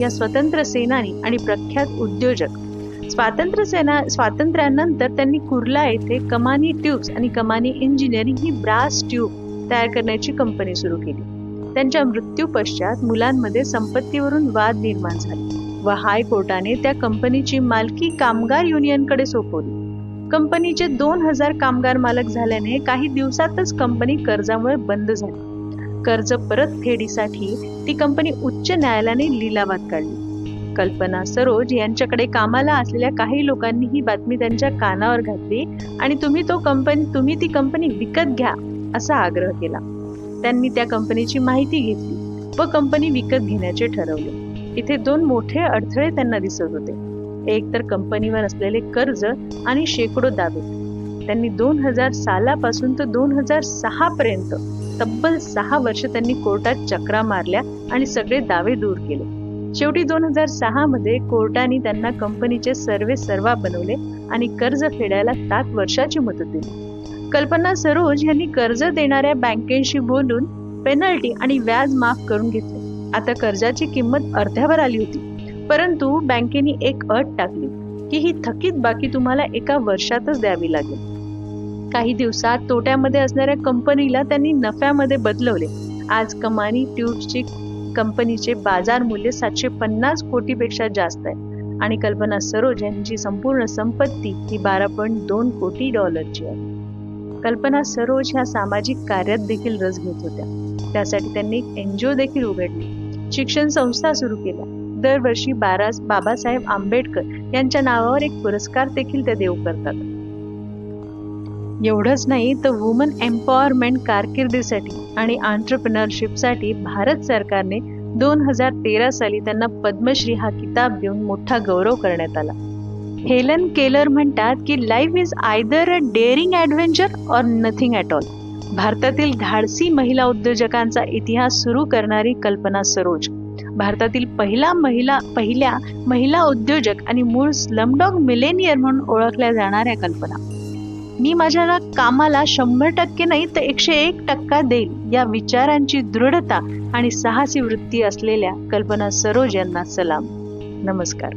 या स्वतंत्र सेनानी आणि प्रख्यात उद्योजक. स्वातंत्र्यानंतर त्यांनी कुर्ला येथे कमानी ट्यूब्स आणि कमानी इंजिनिअरिंग ही ब्रास ट्यूब तयार करण्याची कंपनी सुरू केली. त्यांच्या मृत्यू पश्चात मुलांमध्ये संपत्तीवरून वाद निर्माण झाले व हायकोर्टाने त्या कंपनीची मालकी कामगार युनियनकडे सोपवली. कंपनीचे 2000 कामगार मालक झाल्याने काही दिवसातच कंपनी कर्जामुळे बंद झाली. कर्ज परतफेडीसाठी ती कंपनी उच्च न्यायालयाने लिलावात काढली. कल्पना सरोज यांच्याकडे कामाला असलेल्या काही लोकांनी ही बातमी त्यांच्या कानावर घातली आणि तुम्ही ती कंपनी विकत घ्या असा आग्रह केला. त्यांनी त्या कंपनीची माहिती घेतली व कंपनी विकत घेण्याचे ठरवले. इथे 2 मोठे अडथळे त्यांना दिसत होते. एक तर कंपनीवर असलेले कर्ज आणि शेकडो दावे. त्यांनी 2000 सालापासून तर 2006 पर्यंत तब्बल 6 वर्ष त्यांनी कोर्टात चक्रा मारल्या आणि सगळे दावे दूर केले. शेवटी 2006 मध्ये कोर्टाने त्यांना कंपनीचे सर्वेसर्वा बनवले आणि कर्ज फेडायला 7 वर्षाची मुदत दिली. कल्पना सरोज यांनी कर्ज देणाऱ्या बँकेशी बोलून पेनल्टी आणि व्याज माफ करून घेतले. आता कर्जाची किंमत अर्ध्यावर आली होती, परंतु बँकेने एक अट टाकली की ही थकीत बाकी तुम्हाला 1 वर्षातच द्यावी लागेल. काही दिवसात तोट्यामध्ये असणाऱ्या कंपनीला त्यांनी नफ्यामध्ये बदलवले. आज कमानी ट्यूब्सची कंपनीचे बाजार मूल्य 750 कोटीपेक्षा जास्त आहे आणि कल्पना सरोज यांची संपूर्ण संपत्ती ही $12.2 कोटी आहे. कल्पना सरोज ह्या सामाजिक कार्यात देखील रस घेत होत्या. त्यासाठी त्यांनी एक NGO देखील उघडली, शिक्षण संस्था सुरू केल्या. दरवर्षी बाबासाहेब आंबेडकर यांच्या नावावर एक पुरस्कार देखील त्या देऊ करतात. एवढंच नाही तर वुमन एम्पॉवरमेंट कारकिर्दीसाठी आणि एंटरप्रेन्योरशिपसाठी भारत सरकारने 2013 साली त्यांना पद्मश्री हा किताब देऊन मोठा गौरव करण्यात आला. हेलन केलर म्हणतात की life is either a daring adventure or nothing at all. भारतातील धाडसी महिला उद्योजकांचा इतिहास सुरू करणारी कल्पना सरोज, भारतातील पहिल्या महिला उद्योजक आणि मूळ स्लमडॉग मिलेनियर म्हणून ओळखल्या जाणाऱ्या कल्पना. मी माझ्या कामाला 100% नाही तर 101% देईल या विचारांची दृढता आणि साहसी वृत्ती असलेल्या कल्पना सरोज यांना सलाम. नमस्कार.